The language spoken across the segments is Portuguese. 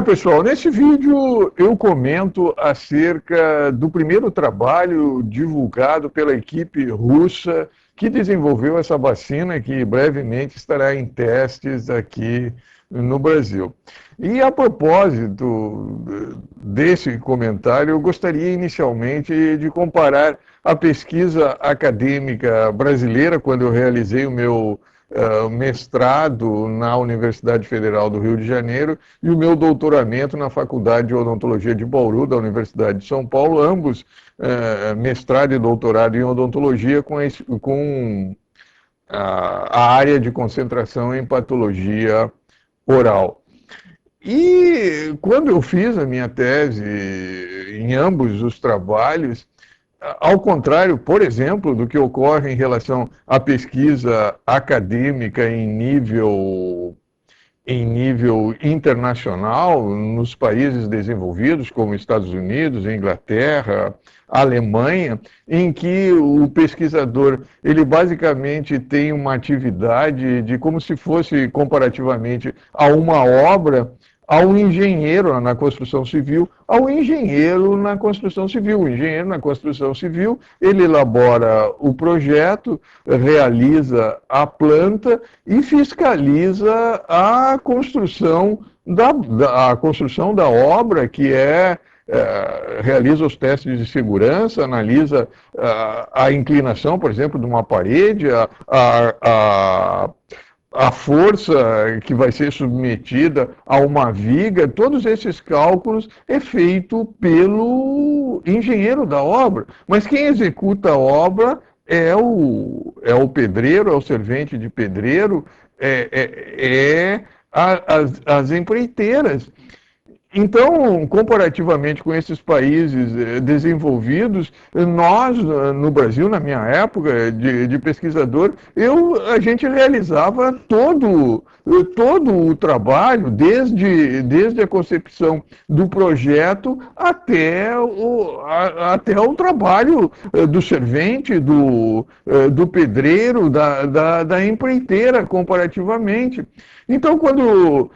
Pessoal, nesse vídeo eu comento acerca do primeiro trabalho divulgado pela equipe russa que desenvolveu essa vacina que brevemente estará em testes aqui no Brasil. E a propósito desse comentário, eu gostaria inicialmente de comparar a pesquisa acadêmica brasileira, quando eu realizei o meu mestrado na Universidade Federal do Rio de Janeiro e o meu doutoramento na Faculdade de Odontologia de Bauru, da Universidade de São Paulo, ambos mestrado e doutorado em odontologia com a área de concentração em patologia oral. E quando eu fiz a minha tese em ambos os trabalhos, ao contrário, por exemplo, do que ocorre em relação à pesquisa acadêmica em nível internacional, nos países desenvolvidos, como Estados Unidos, Inglaterra, Alemanha, em que o pesquisador, ele basicamente tem uma atividade de como se fosse comparativamente a uma obra, ao engenheiro na construção civil, ao engenheiro na construção civil. O engenheiro na construção civil, ele elabora o projeto, realiza a planta e fiscaliza a construção da obra, que realiza os testes de segurança, analisa a inclinação, por exemplo, de uma parede, a força que vai ser submetida a uma viga, todos esses cálculos é feito pelo engenheiro da obra. Mas quem executa a obra é o pedreiro, é o servente de pedreiro, as empreiteiras. Então, comparativamente com esses países desenvolvidos, nós, no Brasil, na minha época de pesquisador, a gente realizava todo o trabalho, desde a concepção do projeto até o trabalho do servente, do pedreiro, da empreiteira, comparativamente. Então, quando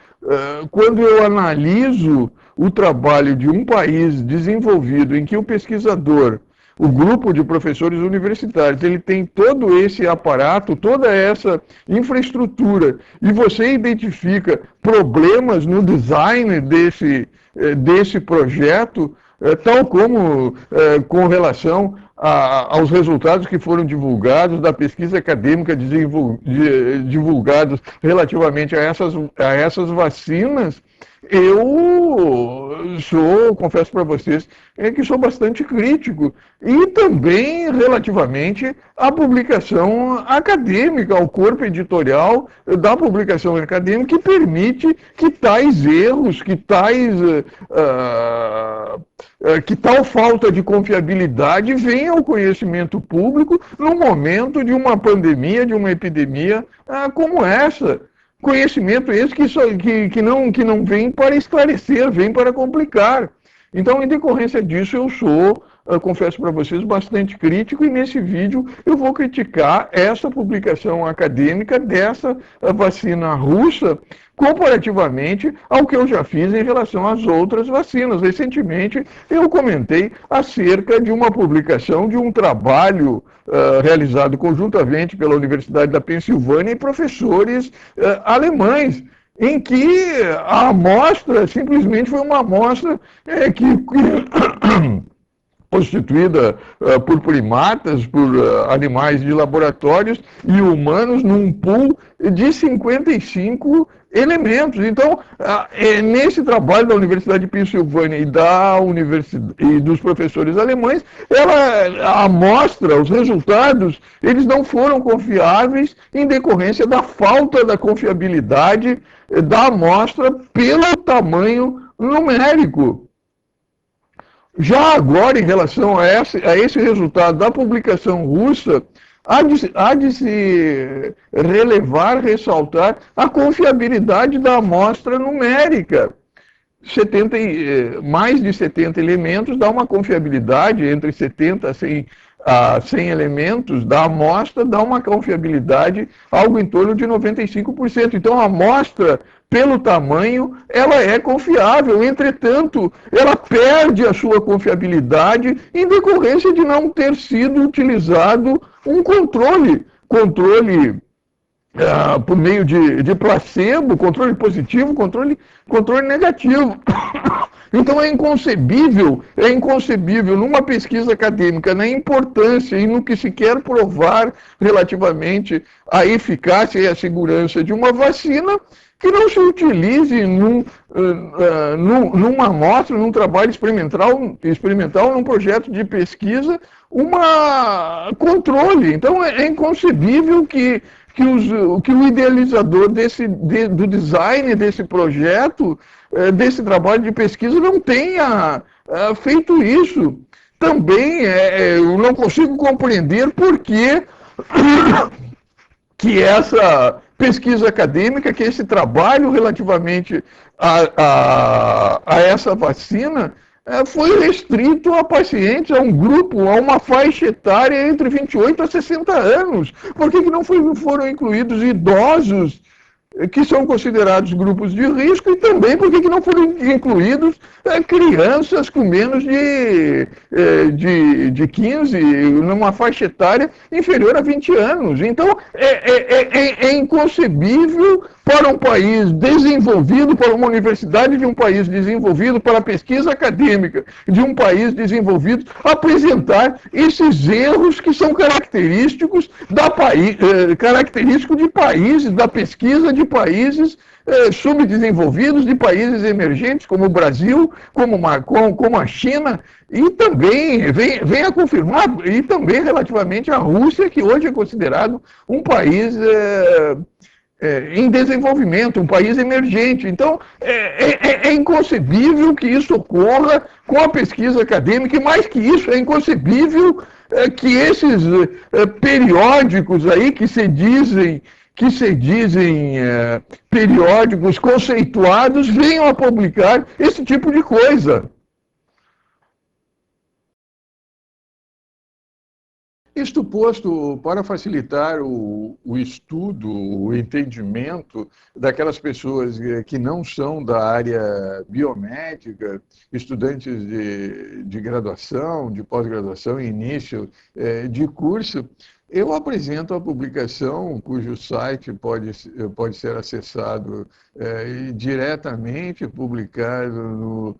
eu analiso o trabalho de um país desenvolvido em que o pesquisador, o grupo de professores universitários, ele tem todo esse aparato, toda essa infraestrutura, e você identifica problemas no design desse projeto, tal como com relação aos resultados que foram divulgados, da pesquisa acadêmica divulgados relativamente a essas vacinas, confesso para vocês, que sou bastante crítico. E também relativamente à publicação acadêmica, ao corpo editorial da publicação acadêmica, que permite que tais erros, que tal falta de confiabilidade venha ao conhecimento público no momento de uma pandemia, de uma epidemia como essa. Conhecimento esse que não vem para esclarecer, vem para complicar. Então, em decorrência disso, confesso para vocês, bastante crítico, e nesse vídeo eu vou criticar essa publicação acadêmica dessa vacina russa, comparativamente ao que eu já fiz em relação às outras vacinas. Recentemente, eu comentei acerca de uma publicação de um trabalho realizado conjuntamente pela Universidade da Pensilvânia e professores alemães, em que a amostra simplesmente foi uma amostra que constituída por primatas, por animais de laboratórios e humanos, num pool de 55 elementos. Então, nesse trabalho da Universidade de Pensilvânia e dos professores alemães, a amostra, os resultados, eles não foram confiáveis em decorrência da falta da confiabilidade da amostra pelo tamanho numérico. Já agora, em relação a esse resultado da publicação russa, há de se relevar, ressaltar a confiabilidade da amostra numérica. mais de 70 elementos dá uma confiabilidade entre 70 a 100 elementos da amostra, dá uma confiabilidade algo em torno de 95%. Então a amostra, pelo tamanho, ela é confiável. Entretanto, ela perde a sua confiabilidade em decorrência de não ter sido utilizado um controle por meio de placebo, controle positivo, controle negativo. Então é inconcebível numa pesquisa acadêmica, na importância e no que se quer provar relativamente à eficácia e à segurança de uma vacina, que não se utilize numa amostra, num trabalho experimental, num projeto de pesquisa, uma controle. Então é inconcebível que o idealizador do design desse projeto, desse trabalho de pesquisa, não tenha feito isso. Também eu não consigo compreender por que essa pesquisa acadêmica, que esse trabalho relativamente a essa vacina, foi restrito a pacientes, a um grupo, a uma faixa etária entre 28 a 60 anos. Por que não foram incluídos idosos, que são considerados grupos de risco, e também por que não foram incluídos crianças com menos de 15, numa faixa etária inferior a 20 anos. Então, é inconcebível para um país desenvolvido, para uma universidade de um país desenvolvido, para a pesquisa acadêmica de um país desenvolvido, apresentar esses erros que são característicos característico de países, da pesquisa de países subdesenvolvidos, de países emergentes, como o Brasil, como a China, e também vem a confirmar, e também relativamente à Rússia, que hoje é considerado um país em desenvolvimento, um país emergente. Então, é inconcebível que isso ocorra com a pesquisa acadêmica, e mais que isso, é inconcebível que esses periódicos aí que se dizem periódicos conceituados venham a publicar esse tipo de coisa. Isto posto, para facilitar o estudo, o entendimento daquelas pessoas que não são da área biomédica, estudantes de graduação, de pós-graduação e início de curso, eu apresento a publicação, cujo site pode ser acessado diretamente, publicado no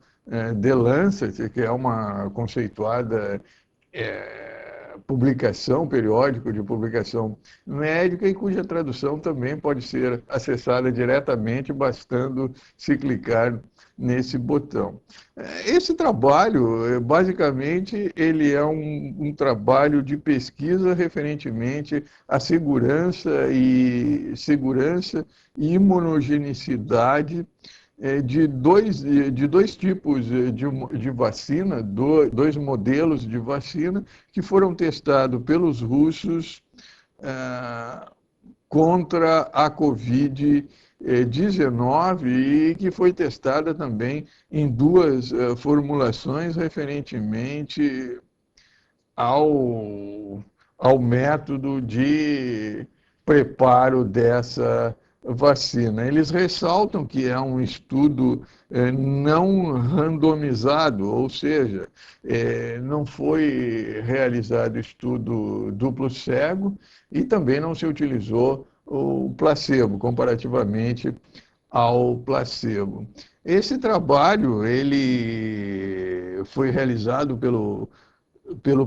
The Lancet, que é uma conceituada publicação, periódico de publicação médica, e cuja tradução também pode ser acessada diretamente, bastando se clicar nesse botão. Esse trabalho, basicamente, ele é um trabalho de pesquisa referentemente à segurança e imunogenicidade de dois tipos de vacina, dois modelos de vacina que foram testados pelos russos contra a Covid-19 e que foi testada também em duas formulações referentemente ao método de preparo dessa vacina. Eles ressaltam que é um estudo não randomizado, ou seja, não foi realizado estudo duplo cego e também não se utilizou o placebo, comparativamente ao placebo. Esse trabalho ele foi realizado pelo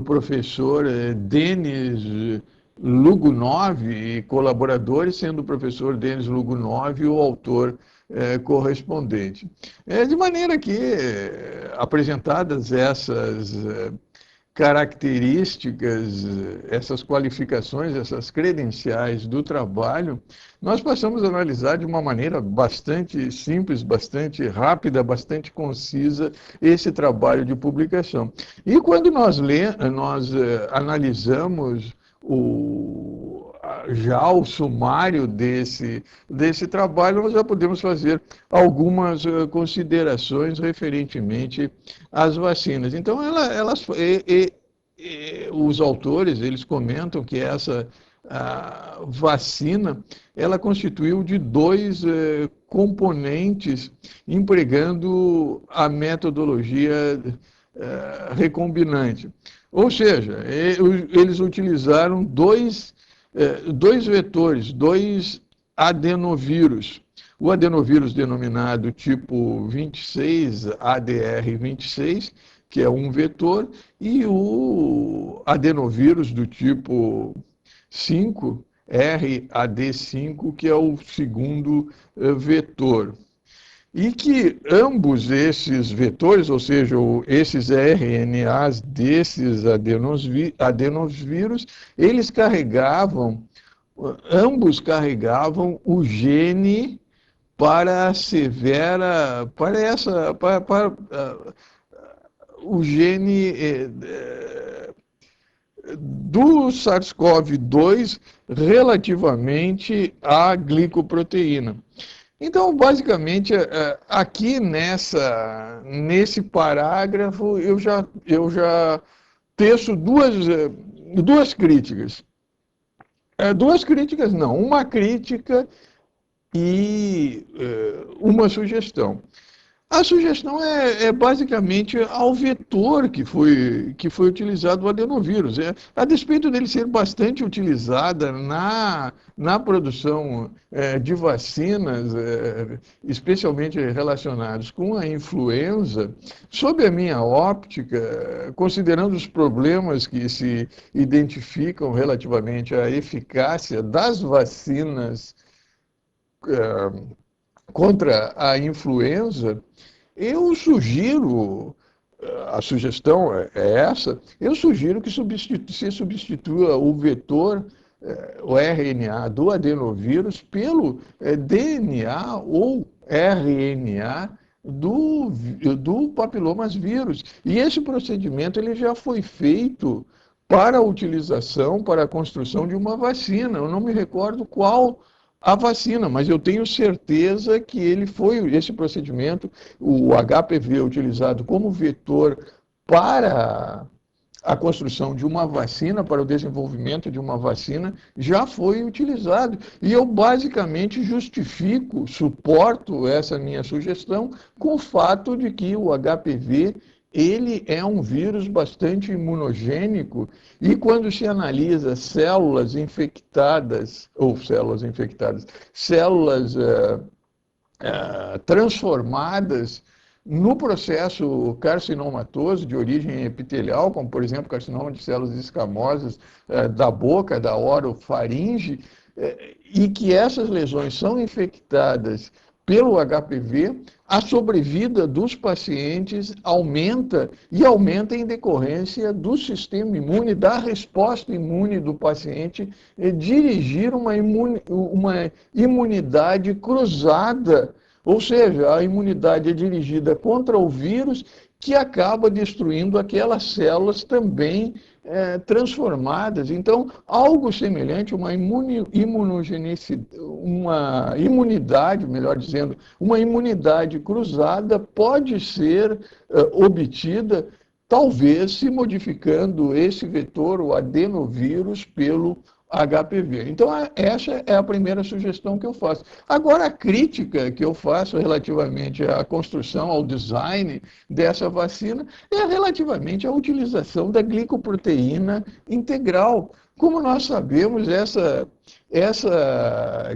professor Denis Lugunov e colaboradores, sendo o professor Denis Lugunov o autor correspondente. De maneira que, apresentadas essas características, essas qualificações, essas credenciais do trabalho, nós passamos a analisar de uma maneira bastante simples, bastante rápida, bastante concisa esse trabalho de publicação. E quando nós analisamos já o sumário desse trabalho, nós já podemos fazer algumas considerações referentemente às vacinas. Então, os autores, eles comentam que essa a vacina, ela constituiu de dois componentes, empregando a metodologia recombinante. Ou seja, eles utilizaram dois vetores, dois adenovírus. O adenovírus denominado tipo 26, ADR26, que é um vetor, e o adenovírus do tipo 5, RAD5, que é o segundo vetor. E que ambos esses vetores, ou seja, esses RNAs desses adenovírus, ambos carregavam o gene para o gene do SARS-CoV-2 relativamente à glicoproteína. Então, basicamente, aqui nesse parágrafo, eu já teço duas críticas. Duas críticas, não, uma crítica e uma sugestão. A sugestão é basicamente ao vetor que foi utilizado o adenovírus. A despeito dele ser bastante utilizada na produção de vacinas, especialmente relacionadas com a influenza, sob a minha óptica, considerando os problemas que se identificam relativamente à eficácia das vacinas contra a influenza, eu sugiro, a sugestão é essa, eu sugiro que se substitua o vetor, o RNA do adenovírus, pelo DNA ou RNA do papilomas vírus. E esse procedimento ele já foi feito para a utilização, para a construção de uma vacina. Eu não me recordo qual a vacina, mas eu tenho certeza que esse procedimento, o HPV utilizado como vetor para a construção de uma vacina, para o desenvolvimento de uma vacina, já foi utilizado. E eu basicamente suporto essa minha sugestão com o fato de que o HPV ele é um vírus bastante imunogênico e quando se analisa células transformadas no processo carcinomatoso de origem epitelial, como por exemplo carcinoma de células escamosas da boca, da orofaringe, e que essas lesões são infectadas pelo HPV, a sobrevida dos pacientes aumenta em decorrência do sistema imune, da resposta imune do paciente, dirigir uma imunidade cruzada, ou seja, a imunidade é dirigida contra o vírus que acaba destruindo aquelas células também transformadas. Então, algo semelhante, uma imunidade, melhor dizendo, uma imunidade cruzada pode ser obtida, talvez se modificando esse vetor, o adenovírus, pelo HPV. Então, essa é a primeira sugestão que eu faço. Agora, a crítica que eu faço relativamente à construção, ao design dessa vacina, é relativamente à utilização da glicoproteína integral. Como nós sabemos, essa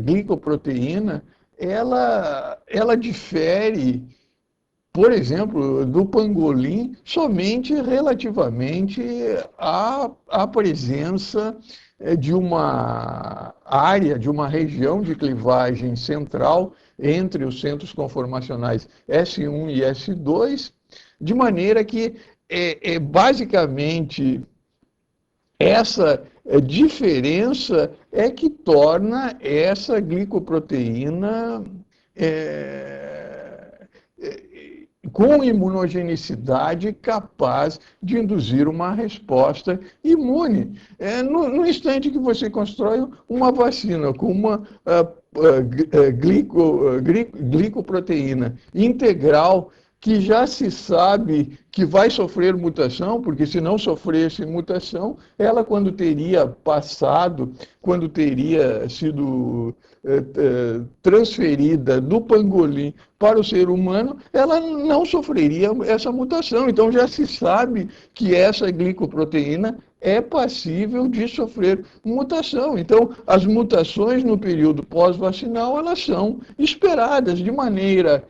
glicoproteína, ela difere, por exemplo, do pangolim, somente relativamente à presença de uma área, de uma região de clivagem central entre os centros conformacionais S1 e S2, de maneira que basicamente essa diferença é que torna essa glicoproteína com imunogenicidade capaz de induzir uma resposta imune. No instante que você constrói uma vacina com uma glicoproteína integral, que já se sabe que vai sofrer mutação, porque se não sofresse mutação, ela quando teria passado, quando teria sido transferida do pangolim para o ser humano, ela não sofreria essa mutação. Então já se sabe que essa glicoproteína é passível de sofrer mutação. Então, as mutações no período pós-vacinal, elas são esperadas de maneira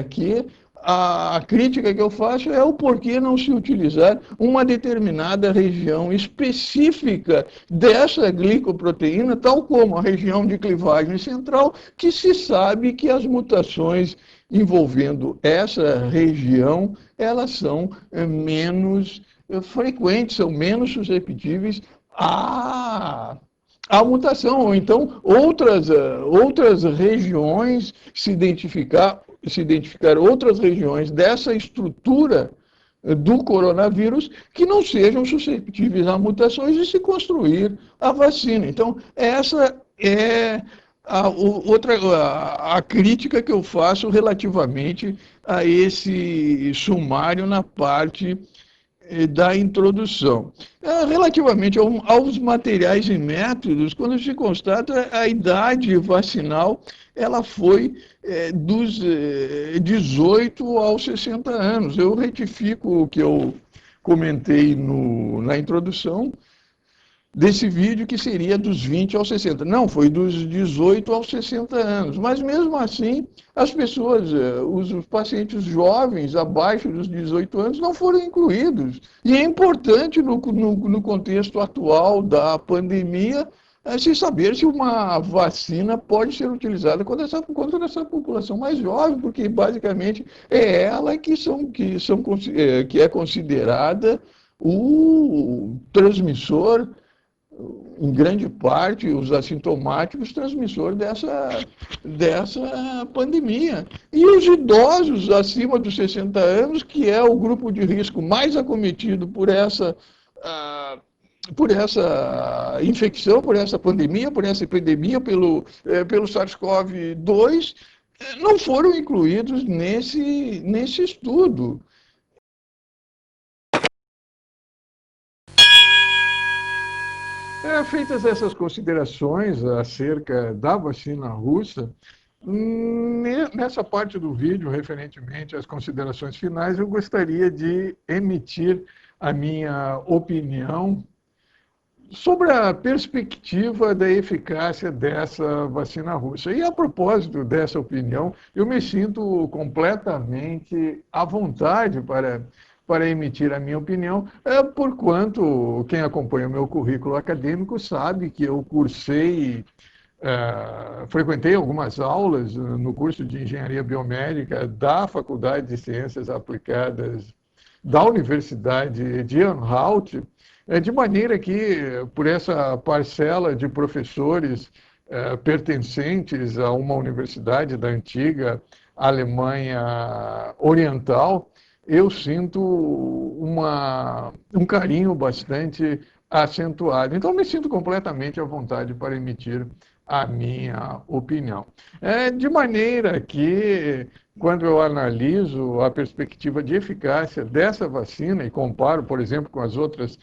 que a crítica que eu faço é o porquê não se utilizar uma determinada região específica dessa glicoproteína, tal como a região de clivagem central, que se sabe que as mutações envolvendo essa região, elas são menos frequentes, são menos susceptíveis a mutação, ou então outras regiões se identificar outras regiões dessa estrutura do coronavírus que não sejam suscetíveis a mutações e se construir a vacina. Então, essa é a crítica que eu faço relativamente a esse sumário na parte da introdução. Relativamente aos materiais e métodos, quando se constata a idade vacinal, ela foi dos 18 aos 60 anos. Eu retifico o que eu comentei na introdução desse vídeo, que seria dos 20 aos 60. Não, foi dos 18 aos 60 anos. Mas mesmo assim, as pessoas, os pacientes jovens abaixo dos 18 anos não foram incluídos. E é importante no contexto atual da pandemia se saber se uma vacina pode ser utilizada contra essa população mais jovem, porque basicamente é ela que é considerada o transmissor, em grande parte, os assintomáticos, transmissor dessa pandemia. E os idosos acima dos 60 anos, que é o grupo de risco mais acometido por essa infecção, por essa pandemia, por essa epidemia, pelo SARS-CoV-2, não foram incluídos nesse estudo. Feitas essas considerações acerca da vacina russa, nessa parte do vídeo, referentemente às considerações finais, eu gostaria de emitir a minha opinião sobre a perspectiva da eficácia dessa vacina russa. E a propósito dessa opinião, eu me sinto completamente à vontade para emitir a minha opinião, porquanto quem acompanha o meu currículo acadêmico sabe que eu frequentei algumas aulas no curso de Engenharia Biomédica da Faculdade de Ciências Aplicadas da Universidade de Anhalt, de maneira que, por essa parcela de professores pertencentes a uma universidade da antiga Alemanha Oriental, eu sinto um carinho bastante acentuado. Então, me sinto completamente à vontade para emitir a minha opinião. De maneira que, quando eu analiso a perspectiva de eficácia dessa vacina e comparo, por exemplo, com as outras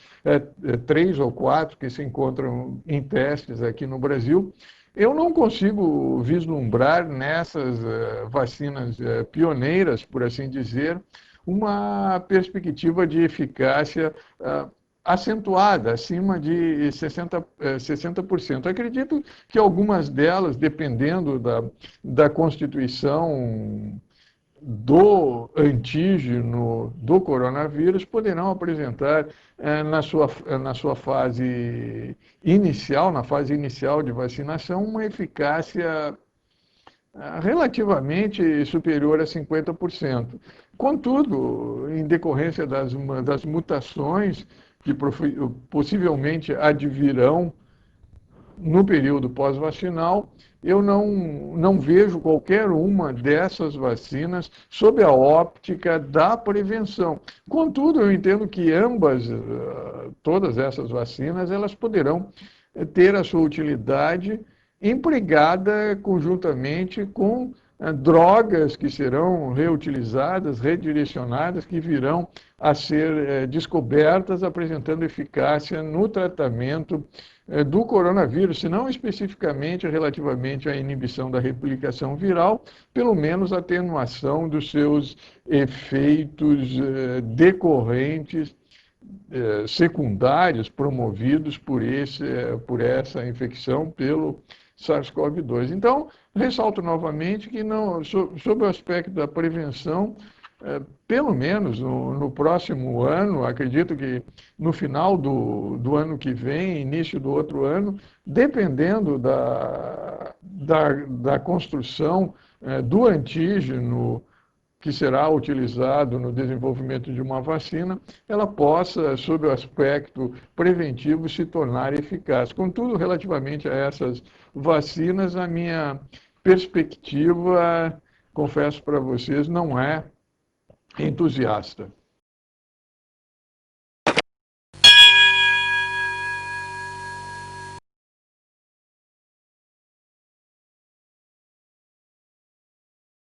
3 ou 4 que se encontram em testes aqui no Brasil, eu não consigo vislumbrar nessas vacinas pioneiras, por assim dizer, uma perspectiva de eficácia acentuada, acima de 60%. Acredito que algumas delas, dependendo da constituição do antígeno do coronavírus, poderão apresentar na sua fase inicial, na fase inicial de vacinação, uma eficácia relativamente superior a 50%. Contudo, em decorrência das mutações que possivelmente advirão no período pós-vacinal, eu não vejo qualquer uma dessas vacinas sob a óptica da prevenção. Contudo, eu entendo que ambas, todas essas vacinas, elas poderão ter a sua utilidade empregada conjuntamente com drogas que serão reutilizadas, redirecionadas, que virão a ser descobertas, apresentando eficácia no tratamento do coronavírus, se não especificamente relativamente à inibição da replicação viral, pelo menos atenuação dos seus efeitos decorrentes secundários promovidos por essa infecção pelo SARS-CoV-2. Então, ressalto novamente que, sob o aspecto da prevenção, pelo menos no próximo ano, acredito que no final do ano que vem, início do outro ano, dependendo da construção do antígeno que será utilizado no desenvolvimento de uma vacina, ela possa, sob o aspecto preventivo, se tornar eficaz. Contudo, relativamente a essas vacinas, a minha perspectiva, confesso para vocês, não é entusiasta.